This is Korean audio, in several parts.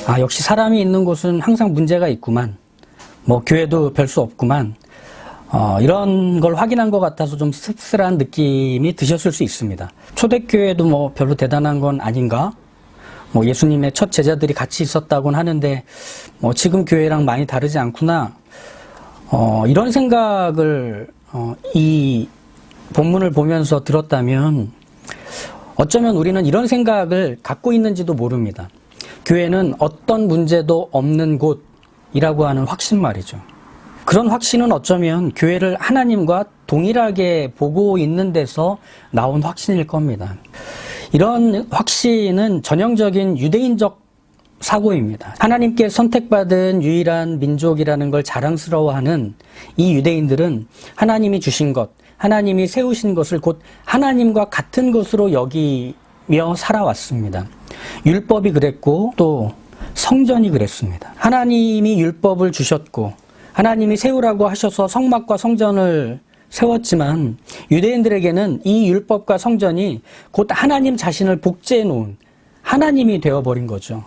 아, 역시 사람이 있는 곳은 항상 문제가 있구만. 뭐 교회도 별 수 없구만. 이런 걸 확인한 것 같아서 좀 씁쓸한 느낌이 드셨을 수 있습니다. 초대교회도 뭐 별로 대단한 건 아닌가? 뭐 예수님의 첫 제자들이 같이 있었다고는 하는데 뭐 지금 교회랑 많이 다르지 않구나. 이런 생각을 이 본문을 보면서 들었다면 어쩌면 우리는 이런 생각을 갖고 있는지도 모릅니다. 교회는 어떤 문제도 없는 곳이라고 하는 확신 말이죠. 그런 확신은 어쩌면 교회를 하나님과 동일하게 보고 있는 데서 나온 확신일 겁니다. 이런 확신은 전형적인 유대인적 사고입니다. 하나님께 선택받은 유일한 민족이라는 걸 자랑스러워하는 이 유대인들은 하나님이 주신 것, 하나님이 세우신 것을 곧 하나님과 같은 것으로 여기며 살아왔습니다. 율법이 그랬고 또 성전이 그랬습니다. 하나님이 율법을 주셨고 하나님이 세우라고 하셔서 성막과 성전을 세웠지만 유대인들에게는 이 율법과 성전이 곧 하나님 자신을 복제해 놓은 하나님이 되어버린 거죠.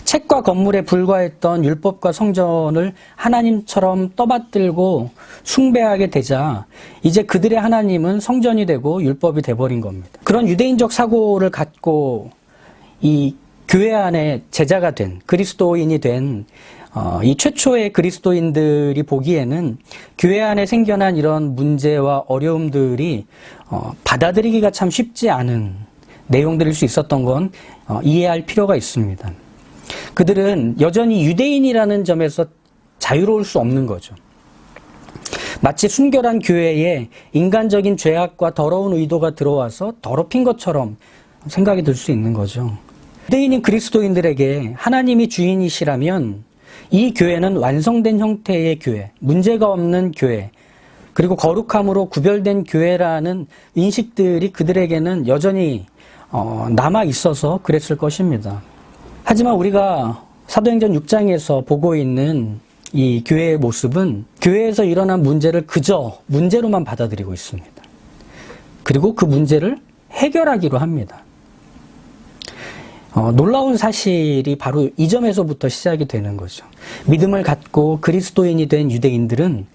책과 건물에 불과했던 율법과 성전을 하나님처럼 떠받들고 숭배하게 되자 이제 그들의 하나님은 성전이 되고 율법이 돼버린 겁니다. 그런 유대인적 사고를 갖고 이 교회 안에 제자가 된 그리스도인이 된 이 최초의 그리스도인들이 보기에는 교회 안에 생겨난 이런 문제와 어려움들이 받아들이기가 참 쉽지 않은 내용들일 수 있었던 건 이해할 필요가 있습니다. 그들은 여전히 유대인이라는 점에서 자유로울 수 없는 거죠. 마치 순결한 교회에 인간적인 죄악과 더러운 의도가 들어와서 더럽힌 것처럼 생각이 들 수 있는 거죠. 유대인인 그리스도인들에게 하나님이 주인이시라면 이 교회는 완성된 형태의 교회, 문제가 없는 교회, 그리고 거룩함으로 구별된 교회라는 인식들이 그들에게는 여전히 남아 있어서 그랬을 것입니다. 하지만 우리가 사도행전 6장에서 보고 있는 이 교회의 모습은 교회에서 일어난 문제를 그저 문제로만 받아들이고 있습니다. 그리고 그 문제를 해결하기로 합니다. 놀라운 사실이 바로 이 점에서부터 시작이 되는 거죠. 믿음을 갖고 그리스도인이 된 유대인들은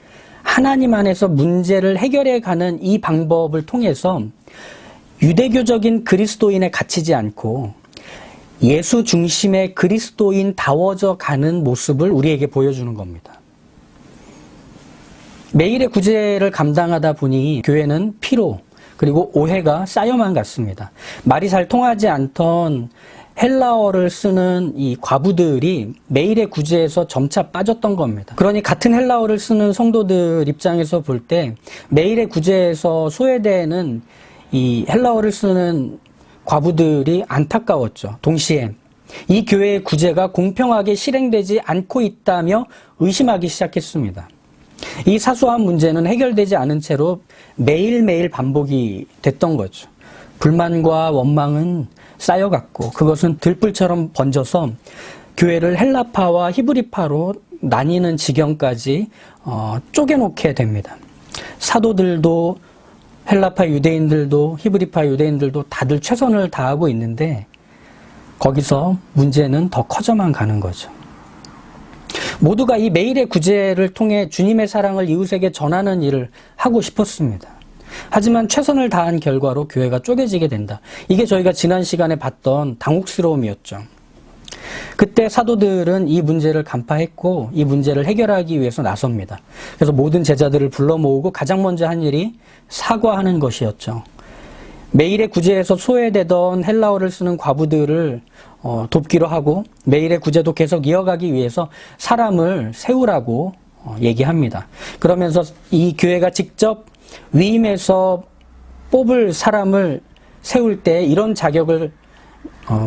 하나님 안에서 문제를 해결해 가는 이 방법을 통해서 유대교적인 그리스도인에 갇히지 않고 예수 중심의 그리스도인다워져 가는 모습을 우리에게 보여주는 겁니다. 매일의 구제를 감당하다 보니 교회는 피로 그리고 오해가 쌓여만 갔습니다. 말이 잘 통하지 않던 헬라어를 쓰는 이 과부들이 매일의 구제에서 점차 빠졌던 겁니다. 그러니 같은 헬라어를 쓰는 성도들 입장에서 볼 때 매일의 구제에서 소외되는 이 헬라어를 쓰는 과부들이 안타까웠죠. 동시에 이 교회의 구제가 공평하게 실행되지 않고 있다며 의심하기 시작했습니다. 이 사소한 문제는 해결되지 않은 채로 매일매일 반복이 됐던 거죠. 불만과 원망은 쌓여갔고 그것은 들불처럼 번져서 교회를 헬라파와 히브리파로 나뉘는 지경까지 쪼개놓게 됩니다. 사도들도 헬라파 유대인들도 히브리파 유대인들도 다들 최선을 다하고 있는데 거기서 문제는 더 커져만 가는 거죠. 모두가 이 매일의 구제를 통해 주님의 사랑을 이웃에게 전하는 일을 하고 싶었습니다. 하지만 최선을 다한 결과로 교회가 쪼개지게 된다. 이게 저희가 지난 시간에 봤던 당혹스러움이었죠. 그때 사도들은 이 문제를 간파했고 이 문제를 해결하기 위해서 나섭니다. 그래서 모든 제자들을 불러 모으고 가장 먼저 한 일이 사과하는 것이었죠. 매일의 구제에서 소외되던 헬라어를 쓰는 과부들을 돕기로 하고 매일의 구제도 계속 이어가기 위해서 사람을 세우라고 얘기합니다. 그러면서 이 교회가 직접 위임해서 뽑을 사람을 세울 때 이런 자격을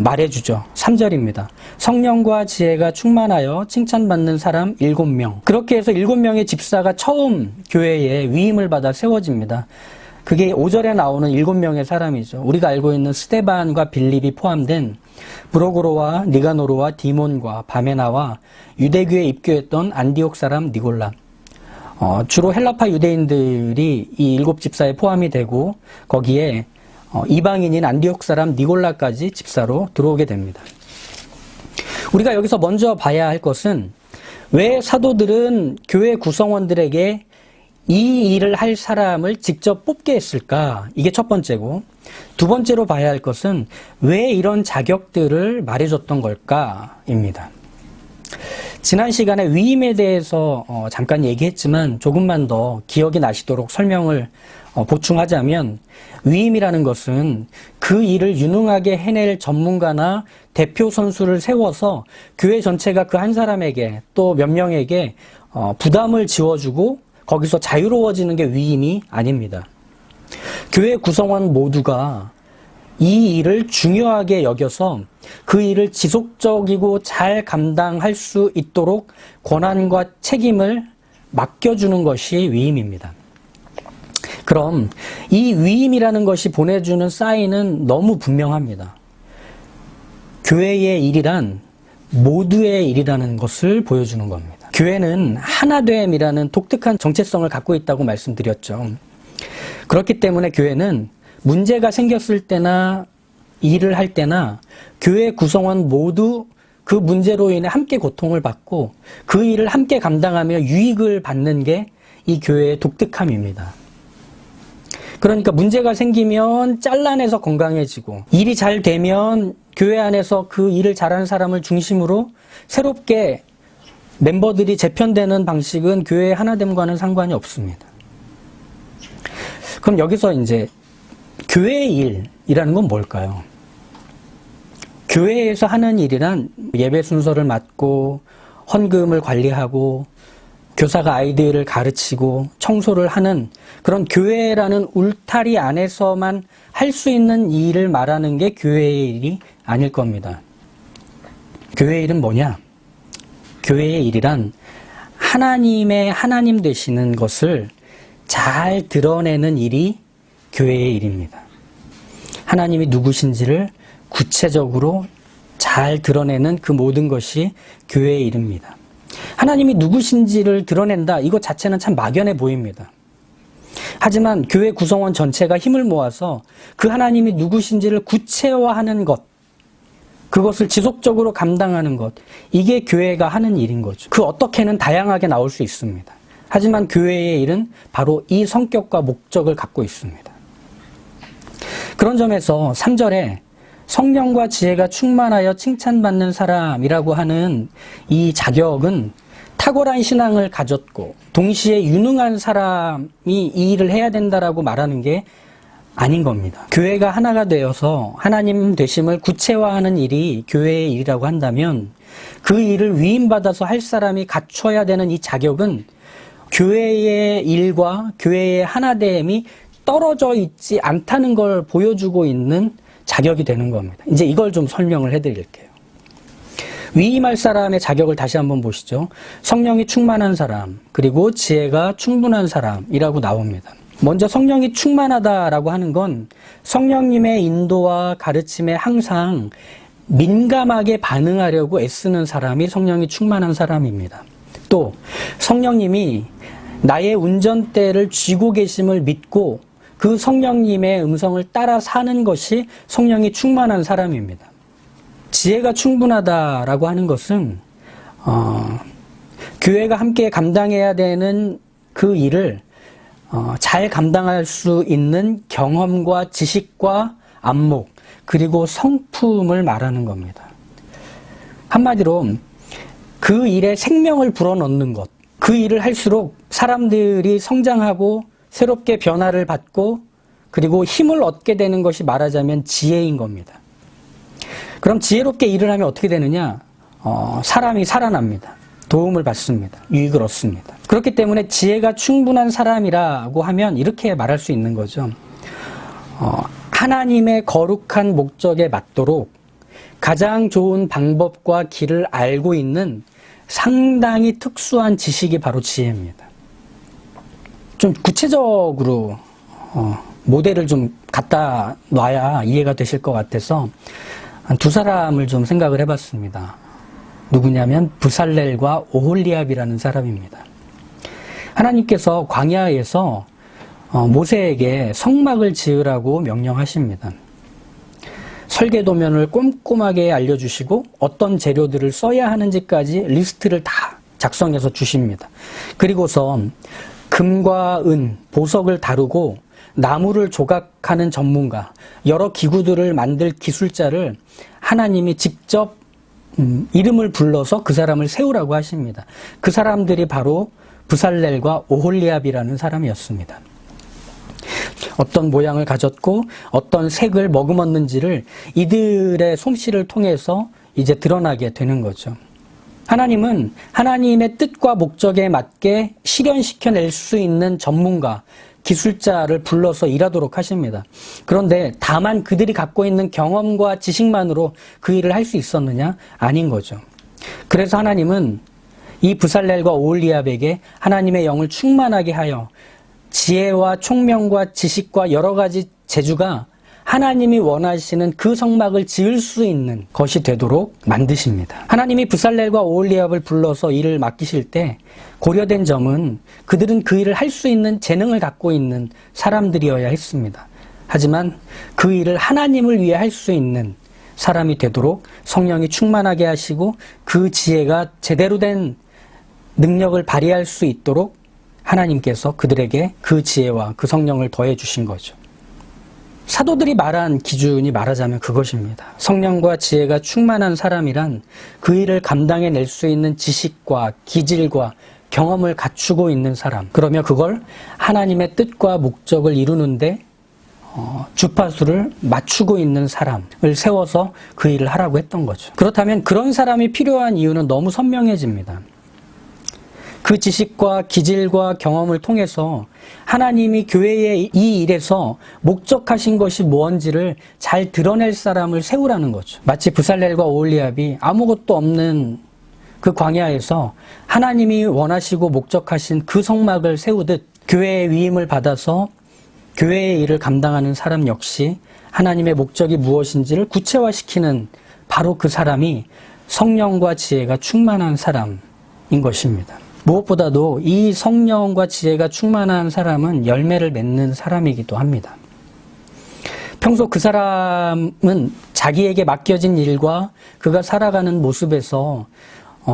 말해주죠. 3절입니다. 성령과 지혜가 충만하여 칭찬받는 사람 7명. 그렇게 해서 7명의 집사가 처음 교회에 위임을 받아 세워집니다. 그게 5절에 나오는 7명의 사람이죠. 우리가 알고 있는 스데반과 빌립이 포함된 브로고로와 니가노르와 디몬과 바메나와 유대교에 입교했던 안디옥 사람 니골라. 주로 헬라파 유대인들이 이 7집사에 포함이 되고 거기에 이방인인 안디옥 사람 니골라까지 집사로 들어오게 됩니다. 우리가 여기서 먼저 봐야 할 것은 왜 사도들은 교회 구성원들에게 이 일을 할 사람을 직접 뽑게 했을까? 이게 첫 번째고, 두 번째로 봐야 할 것은 왜 이런 자격들을 말해줬던 걸까입니다. 지난 시간에 위임에 대해서 잠깐 얘기했지만 조금만 더 기억이 나시도록 설명을 보충하자면, 위임이라는 것은 그 일을 유능하게 해낼 전문가나 대표 선수를 세워서 교회 전체가 그 한 사람에게 또 몇 명에게 부담을 지워주고 거기서 자유로워지는 게 위임이 아닙니다. 교회 구성원 모두가 이 일을 중요하게 여겨서 그 일을 지속적이고 잘 감당할 수 있도록 권한과 책임을 맡겨주는 것이 위임입니다. 그럼 이 위임이라는 것이 보내주는 사인은 너무 분명합니다. 교회의 일이란 모두의 일이라는 것을 보여주는 겁니다. 교회는 하나됨이라는 독특한 정체성을 갖고 있다고 말씀드렸죠. 그렇기 때문에 교회는 문제가 생겼을 때나 일을 할 때나 교회 구성원 모두 그 문제로 인해 함께 고통을 받고 그 일을 함께 감당하며 유익을 받는 게 이 교회의 독특함입니다. 그러니까 문제가 생기면 잘라내서 건강해지고, 일이 잘 되면 교회 안에서 그 일을 잘하는 사람을 중심으로 새롭게 멤버들이 재편되는 방식은 교회의 하나됨과는 상관이 없습니다. 그럼 여기서 이제 교회의 일이라는 건 뭘까요? 교회에서 하는 일이란 예배 순서를 맡고 헌금을 관리하고 교사가 아이들을 가르치고 청소를 하는 그런 교회라는 울타리 안에서만 할 수 있는 일을 말하는 게 교회의 일이 아닐 겁니다. 교회의 일은 뭐냐? 교회의 일이란 하나님의 하나님 되시는 것을 잘 드러내는 일이 교회의 일입니다. 하나님이 누구신지를 구체적으로 잘 드러내는 그 모든 것이 교회의 일입니다. 하나님이 누구신지를 드러낸다, 이것 자체는 참 막연해 보입니다. 하지만 교회 구성원 전체가 힘을 모아서 그 하나님이 누구신지를 구체화하는 것, 그것을 지속적으로 감당하는 것, 이게 교회가 하는 일인 거죠. 그 어떻게는 다양하게 나올 수 있습니다. 하지만 교회의 일은 바로 이 성격과 목적을 갖고 있습니다. 그런 점에서 3절에 성령과 지혜가 충만하여 칭찬받는 사람이라고 하는 이 자격은 탁월한 신앙을 가졌고 동시에 유능한 사람이 이 일을 해야 된다라고 말하는 게 아닌 겁니다. 교회가 하나가 되어서 하나님 되심을 구체화하는 일이 교회의 일이라고 한다면 그 일을 위임받아서 할 사람이 갖춰야 되는 이 자격은 교회의 일과 교회의 하나됨이 떨어져 있지 않다는 걸 보여주고 있는 자격이 되는 겁니다. 이제 이걸 좀 설명을 해드릴게요. 위임할 사람의 자격을 다시 한번 보시죠. 성령이 충만한 사람, 그리고 지혜가 충분한 사람이라고 나옵니다. 먼저 성령이 충만하다라고 하는 건 성령님의 인도와 가르침에 항상 민감하게 반응하려고 애쓰는 사람이 성령이 충만한 사람입니다. 또 성령님이 나의 운전대를 쥐고 계심을 믿고 그 성령님의 음성을 따라 사는 것이 성령이 충만한 사람입니다. 지혜가 충분하다라고 하는 것은 교회가 함께 감당해야 되는 그 일을 잘 감당할 수 있는 경험과 지식과 안목, 그리고 성품을 말하는 겁니다. 한마디로 그 일에 생명을 불어넣는 것, 그 일을 할수록 사람들이 성장하고 새롭게 변화를 받고 그리고 힘을 얻게 되는 것이 말하자면 지혜인 겁니다. 그럼 지혜롭게 일을 하면 어떻게 되느냐? 사람이 살아납니다. 도움을 받습니다. 유익을 얻습니다. 그렇기 때문에 지혜가 충분한 사람이라고 하면 이렇게 말할 수 있는 거죠. 하나님의 거룩한 목적에 맞도록 가장 좋은 방법과 길을 알고 있는 상당히 특수한 지식이 바로 지혜입니다. 좀 구체적으로 모델을 좀 갖다 놔야 이해가 되실 것 같아서 두 사람을 좀 생각을 해봤습니다. 누구냐면 부살렐과 오홀리압이라는 사람입니다. 하나님께서 광야에서 모세에게 성막을 지으라고 명령하십니다. 설계도면을 꼼꼼하게 알려주시고 어떤 재료들을 써야 하는지까지 리스트를 다 작성해서 주십니다. 그리고서 금과 은, 보석을 다루고 나무를 조각하는 전문가, 여러 기구들을 만들 기술자를 하나님이 직접 이름을 불러서 그 사람을 세우라고 하십니다. 그 사람들이 바로 브살렐과 오홀리압이라는 사람이었습니다. 어떤 모양을 가졌고 어떤 색을 머금었는지를 이들의 솜씨를 통해서 이제 드러나게 되는 거죠. 하나님은 하나님의 뜻과 목적에 맞게 실현시켜낼 수 있는 전문가, 기술자를 불러서 일하도록 하십니다. 그런데 다만 그들이 갖고 있는 경험과 지식만으로 그 일을 할 수 있었느냐? 아닌 거죠. 그래서 하나님은 이 브살렐과 오홀리압에게 하나님의 영을 충만하게 하여 지혜와 총명과 지식과 여러 가지 재주가 하나님이 원하시는 그 성막을 지을 수 있는 것이 되도록 만드십니다. 하나님이 브살렐과 오홀리압을 불러서 일을 맡기실 때 고려된 점은 그들은 그 일을 할 수 있는 재능을 갖고 있는 사람들이어야 했습니다. 하지만 그 일을 하나님을 위해 할 수 있는 사람이 되도록 성령이 충만하게 하시고 그 지혜가 제대로 된 능력을 발휘할 수 있도록 하나님께서 그들에게 그 지혜와 그 성령을 더해 주신 거죠. 사도들이 말한 기준이 말하자면 그것입니다. 성령과 지혜가 충만한 사람이란 그 일을 감당해낼 수 있는 지식과 기질과 경험을 갖추고 있는 사람. 그러면 그걸 하나님의 뜻과 목적을 이루는데 주파수를 맞추고 있는 사람을 세워서 그 일을 하라고 했던 거죠. 그렇다면 그런 사람이 필요한 이유는 너무 선명해집니다. 그 지식과 기질과 경험을 통해서 하나님이 교회의 이 일에서 목적하신 것이 무언지를 잘 드러낼 사람을 세우라는 거죠. 마치 브살렐과 오홀리압이 아무것도 없는 그 광야에서 하나님이 원하시고 목적하신 그 성막을 세우듯 교회의 위임을 받아서 교회의 일을 감당하는 사람 역시 하나님의 목적이 무엇인지를 구체화시키는 바로 그 사람이 성령과 지혜가 충만한 사람인 것입니다. 무엇보다도 이 성령과 지혜가 충만한 사람은 열매를 맺는 사람이기도 합니다. 평소 그 사람은 자기에게 맡겨진 일과 그가 살아가는 모습에서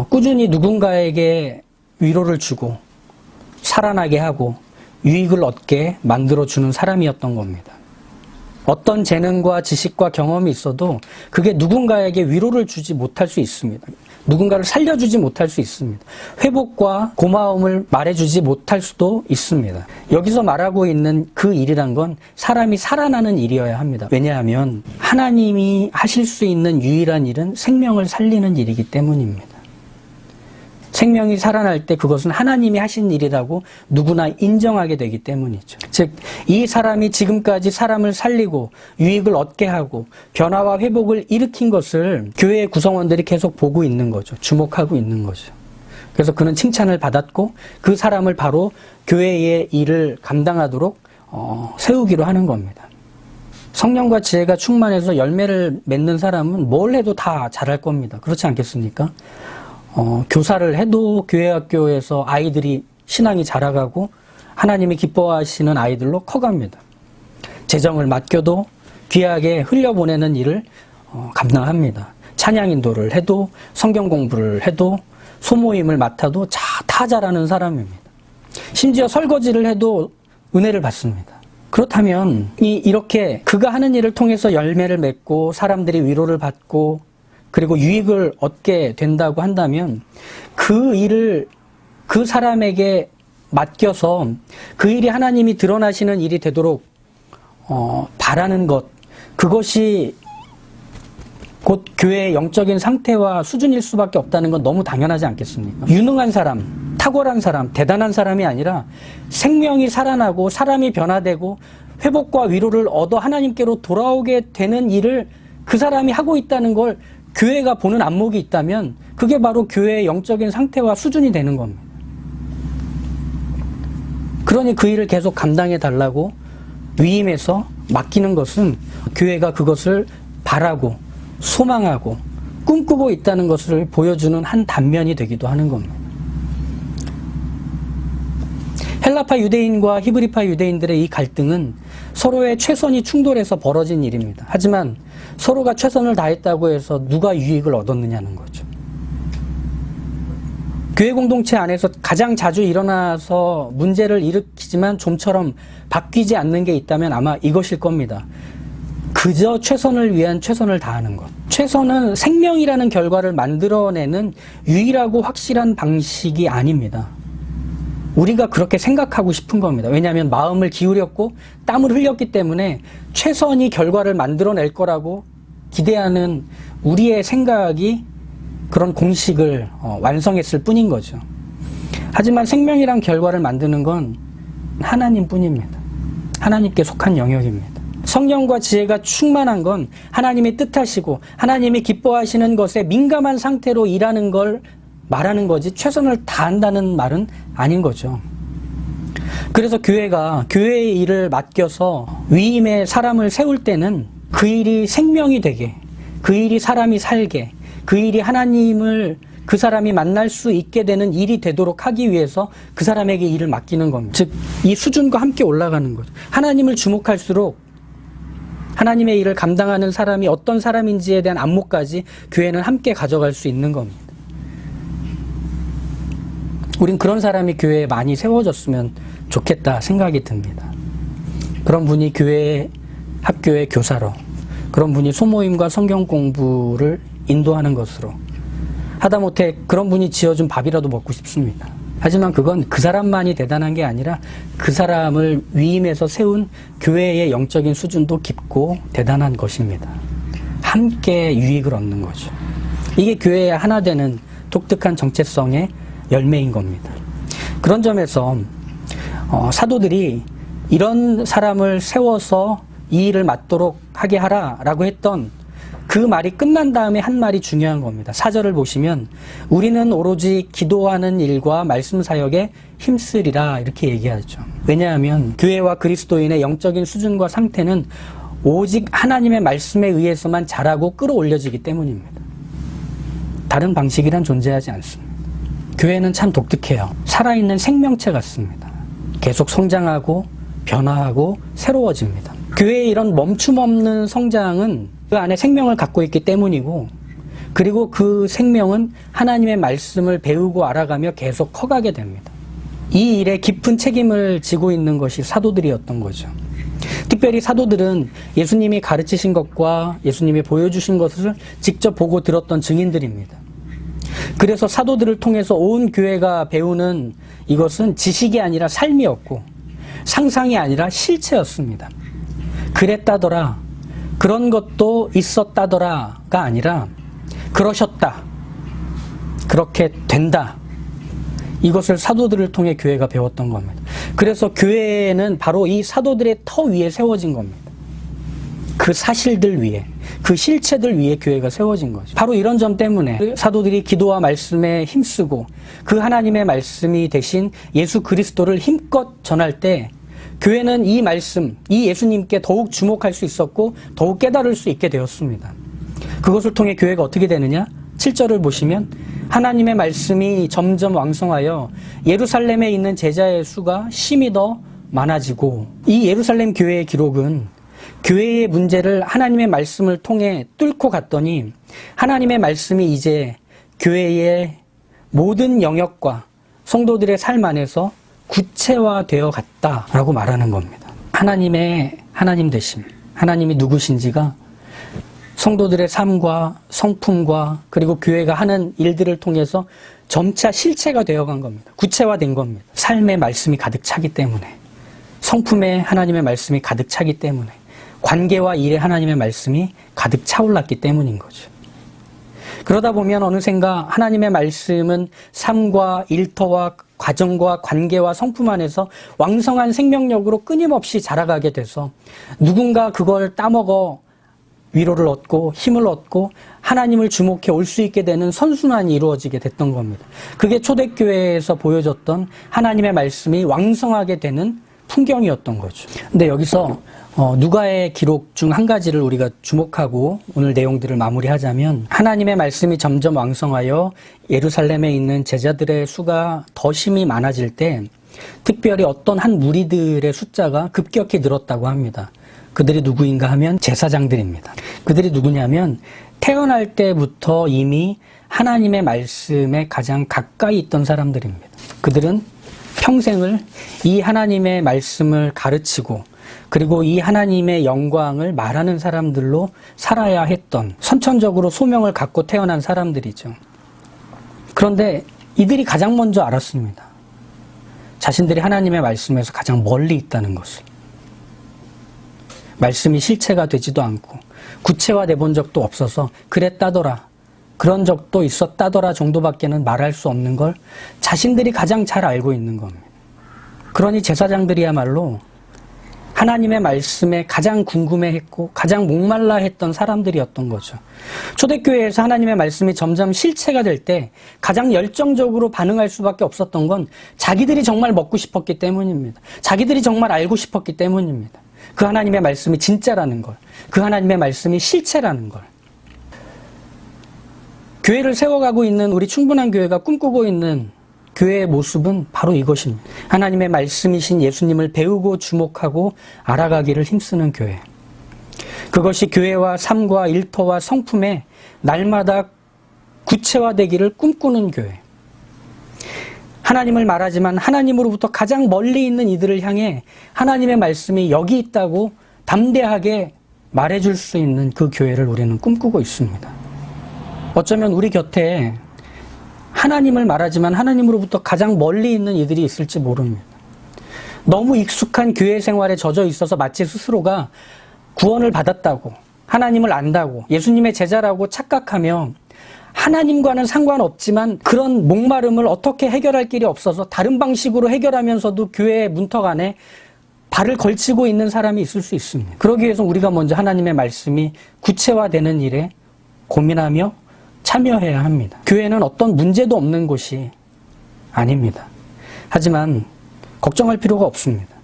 꾸준히 누군가에게 위로를 주고 살아나게 하고 유익을 얻게 만들어주는 사람이었던 겁니다. 어떤 재능과 지식과 경험이 있어도 그게 누군가에게 위로를 주지 못할 수 있습니다. 누군가를 살려주지 못할 수 있습니다. 회복과 고마움을 말해주지 못할 수도 있습니다. 여기서 말하고 있는 그 일이란 건 사람이 살아나는 일이어야 합니다. 왜냐하면 하나님이 하실 수 있는 유일한 일은 생명을 살리는 일이기 때문입니다. 생명이 살아날 때 그것은 하나님이 하신 일이라고 누구나 인정하게 되기 때문이죠. 즉, 이 사람이 지금까지 사람을 살리고 유익을 얻게 하고 변화와 회복을 일으킨 것을 교회의 구성원들이 계속 보고 있는 거죠. 주목하고 있는 거죠. 그래서 그는 칭찬을 받았고 그 사람을 바로 교회의 일을 감당하도록 세우기로 하는 겁니다. 성령과 지혜가 충만해서 열매를 맺는 사람은 뭘 해도 다 잘할 겁니다. 그렇지 않겠습니까? 교사를 해도 교회 학교에서 아이들이 신앙이 자라가고 하나님이 기뻐하시는 아이들로 커갑니다. 재정을 맡겨도 귀하게 흘려보내는 일을 감당합니다. 찬양 인도를 해도 성경 공부를 해도 소모임을 맡아도 다 잘하는 사람입니다. 심지어 설거지를 해도 은혜를 받습니다. 그렇다면 이렇게 그가 하는 일을 통해서 열매를 맺고 사람들이 위로를 받고 그리고 유익을 얻게 된다고 한다면 그 일을 그 사람에게 맡겨서 그 일이 하나님이 드러나시는 일이 되도록 바라는 것, 그것이 곧 교회의 영적인 상태와 수준일 수밖에 없다는 건 너무 당연하지 않겠습니까? 유능한 사람, 탁월한 사람, 대단한 사람이 아니라 생명이 살아나고 사람이 변화되고 회복과 위로를 얻어 하나님께로 돌아오게 되는 일을 그 사람이 하고 있다는 걸 교회가 보는 안목이 있다면 그게 바로 교회의 영적인 상태와 수준이 되는 겁니다. 그러니 그 일을 계속 감당해 달라고 위임해서 맡기는 것은 교회가 그것을 바라고 소망하고 꿈꾸고 있다는 것을 보여주는 한 단면이 되기도 하는 겁니다. 헬라파 유대인과 히브리파 유대인들의 이 갈등은 서로의 최선이 충돌해서 벌어진 일입니다. 하지만 서로가 최선을 다했다고 해서 누가 유익을 얻었느냐는 거죠. 교회 공동체 안에서 가장 자주 일어나서 문제를 일으키지만 좀처럼 바뀌지 않는 게 있다면 아마 이것일 겁니다. 그저 최선을 위한 최선을 다하는 것. 최선은 생명이라는 결과를 만들어내는 유일하고 확실한 방식이 아닙니다. 우리가 그렇게 생각하고 싶은 겁니다. 왜냐하면 마음을 기울였고 땀을 흘렸기 때문에 최선이 결과를 만들어낼 거라고 기대하는 우리의 생각이 그런 공식을 완성했을 뿐인 거죠. 하지만 생명이란 결과를 만드는 건 하나님 뿐입니다. 하나님께 속한 영역입니다. 성령과 지혜가 충만한 건 하나님이 뜻하시고 하나님이 기뻐하시는 것에 민감한 상태로 일하는 걸 말하는 거지 최선을 다한다는 말은 아닌 거죠. 그래서 교회가 교회의 일을 맡겨서 위임의 사람을 세울 때는 그 일이 생명이 되게, 그 일이 사람이 살게, 그 일이 하나님을 그 사람이 만날 수 있게 되는 일이 되도록 하기 위해서 그 사람에게 일을 맡기는 겁니다. 즉, 이 수준과 함께 올라가는 거죠. 하나님을 주목할수록 하나님의 일을 감당하는 사람이 어떤 사람인지에 대한 안목까지 교회는 함께 가져갈 수 있는 겁니다. 우린 그런 사람이 교회에 많이 세워졌으면 좋겠다 생각이 듭니다. 그런 분이 교회 학교의 교사로, 그런 분이 소모임과 성경 공부를 인도하는 것으로, 하다못해 그런 분이 지어준 밥이라도 먹고 싶습니다. 하지만 그건 그 사람만이 대단한 게 아니라 그 사람을 위임해서 세운 교회의 영적인 수준도 깊고 대단한 것입니다. 함께 유익을 얻는 거죠. 이게 교회의 하나 되는 독특한 정체성의 열매인 겁니다. 그런 점에서 사도들이 이런 사람을 세워서 이 일을 맡도록 하게 하라라고 했던 그 말이 끝난 다음에 한 말이 중요한 겁니다. 4절을 보시면 우리는 오로지 기도하는 일과 말씀 사역에 힘쓰리라 이렇게 얘기하죠. 왜냐하면 교회와 그리스도인의 영적인 수준과 상태는 오직 하나님의 말씀에 의해서만 자라고 끌어올려지기 때문입니다. 다른 방식이란 존재하지 않습니다. 교회는 참 독특해요. 살아있는 생명체 같습니다. 계속 성장하고 변화하고 새로워집니다. 교회의 이런 멈춤 없는 성장은 그 안에 생명을 갖고 있기 때문이고, 그리고 그 생명은 하나님의 말씀을 배우고 알아가며 계속 커가게 됩니다. 이 일에 깊은 책임을 지고 있는 것이 사도들이었던 거죠. 특별히 사도들은 예수님이 가르치신 것과 예수님이 보여주신 것을 직접 보고 들었던 증인들입니다. 그래서 사도들을 통해서 온 교회가 배우는 이것은 지식이 아니라 삶이었고 상상이 아니라 실체였습니다. 그랬다더라, 그런 것도 있었다더라가 아니라 그러셨다, 그렇게 된다, 이것을 사도들을 통해 교회가 배웠던 겁니다. 그래서 교회는 바로 이 사도들의 터 위에 세워진 겁니다. 그 사실들 위에, 그 실체들 위에 교회가 세워진 거죠. 바로 이런 점 때문에 사도들이 기도와 말씀에 힘쓰고 그 하나님의 말씀이 대신 예수 그리스도를 힘껏 전할 때 교회는 이 말씀, 이 예수님께 더욱 주목할 수 있었고 더욱 깨달을 수 있게 되었습니다. 그것을 통해 교회가 어떻게 되느냐? 7절을 보시면 하나님의 말씀이 점점 왕성하여 예루살렘에 있는 제자의 수가 심히 더 많아지고, 이 예루살렘 교회의 기록은 교회의 문제를 하나님의 말씀을 통해 뚫고 갔더니 하나님의 말씀이 이제 교회의 모든 영역과 성도들의 삶 안에서 구체화되어 갔다라고 말하는 겁니다. 하나님의 하나님 되심, 하나님이 누구신지가 성도들의 삶과 성품과 그리고 교회가 하는 일들을 통해서 점차 실체가 되어간 겁니다. 구체화된 겁니다. 삶의 말씀이 가득 차기 때문에, 성품에 하나님의 말씀이 가득 차기 때문에, 관계와 일에 하나님의 말씀이 가득 차올랐기 때문인 거죠. 그러다 보면 어느샌가 하나님의 말씀은 삶과 일터와 과정과 관계와 성품 안에서 왕성한 생명력으로 끊임없이 자라가게 돼서 누군가 그걸 따먹어 위로를 얻고 힘을 얻고 하나님을 주목해 올 수 있게 되는 선순환이 이루어지게 됐던 겁니다. 그게 초대교회에서 보여줬던 하나님의 말씀이 왕성하게 되는 풍경이었던 거죠. 근데 여기서 누가의 기록 중 한 가지를 우리가 주목하고 오늘 내용들을 마무리하자면, 하나님의 말씀이 점점 왕성하여 예루살렘에 있는 제자들의 수가 더 심히 많아질 때 특별히 어떤 한 무리들의 숫자가 급격히 늘었다고 합니다. 그들이 누구인가 하면 제사장들입니다. 그들이 누구냐면 태어날 때부터 이미 하나님의 말씀에 가장 가까이 있던 사람들입니다. 그들은 평생을 이 하나님의 말씀을 가르치고 그리고 이 하나님의 영광을 말하는 사람들로 살아야 했던 선천적으로 소명을 갖고 태어난 사람들이죠. 그런데 이들이 가장 먼저 알았습니다. 자신들이 하나님의 말씀에서 가장 멀리 있다는 것을. 말씀이 실체가 되지도 않고 구체화돼 본 적도 없어서 그랬다더라, 그런 적도 있었다더라 정도밖에는 말할 수 없는 걸 자신들이 가장 잘 알고 있는 겁니다. 그러니 제사장들이야말로 하나님의 말씀에 가장 궁금해했고 가장 목말라 했던 사람들이었던 거죠. 초대교회에서 하나님의 말씀이 점점 실체가 될 때 가장 열정적으로 반응할 수밖에 없었던 건 자기들이 정말 먹고 싶었기 때문입니다. 자기들이 정말 알고 싶었기 때문입니다. 그 하나님의 말씀이 진짜라는 걸, 그 하나님의 말씀이 실체라는 걸. 교회를 세워가고 있는 우리 충분한 교회가 꿈꾸고 있는 교회의 모습은 바로 이것입니다. 하나님의 말씀이신 예수님을 배우고 주목하고 알아가기를 힘쓰는 교회. 그것이 교회와 삶과 일터와 성품에 날마다 구체화되기를 꿈꾸는 교회. 하나님을 말하지만 하나님으로부터 가장 멀리 있는 이들을 향해 하나님의 말씀이 여기 있다고 담대하게 말해줄 수 있는 그 교회를 우리는 꿈꾸고 있습니다. 어쩌면 우리 곁에 하나님을 말하지만 하나님으로부터 가장 멀리 있는 이들이 있을지 모릅니다. 너무 익숙한 교회 생활에 젖어 있어서 마치 스스로가 구원을 받았다고, 하나님을 안다고, 예수님의 제자라고 착각하며 하나님과는 상관없지만 그런 목마름을 어떻게 해결할 길이 없어서 다른 방식으로 해결하면서도 교회의 문턱 안에 발을 걸치고 있는 사람이 있을 수 있습니다. 그러기 위해서 우리가 먼저 하나님의 말씀이 구체화되는 일에 고민하며 참여해야 합니다. 교회는 어떤 문제도 없는 곳이 아닙니다. 하지만 걱정할 필요가 없습니다.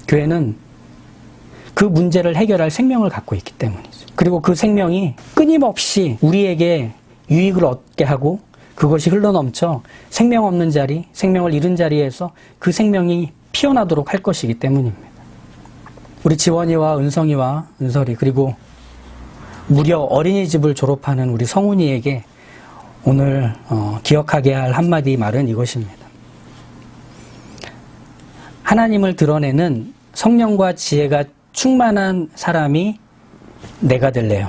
교회는 그 문제를 해결할 생명을 갖고 있기 때문이죠. 그리고 그 생명이 끊임없이 우리에게 유익을 얻게 하고 그것이 흘러넘쳐 생명 없는 자리, 생명을 잃은 자리에서 그 생명이 피어나도록 할 것이기 때문입니다. 우리 지원이와 은성이와 은설이 그리고 무려 어린이집을 졸업하는 우리 성훈이에게 오늘 기억하게 할 한마디 말은 이것입니다. 하나님을 드러내는 성령과 지혜가 충만한 사람이 내가 될래요.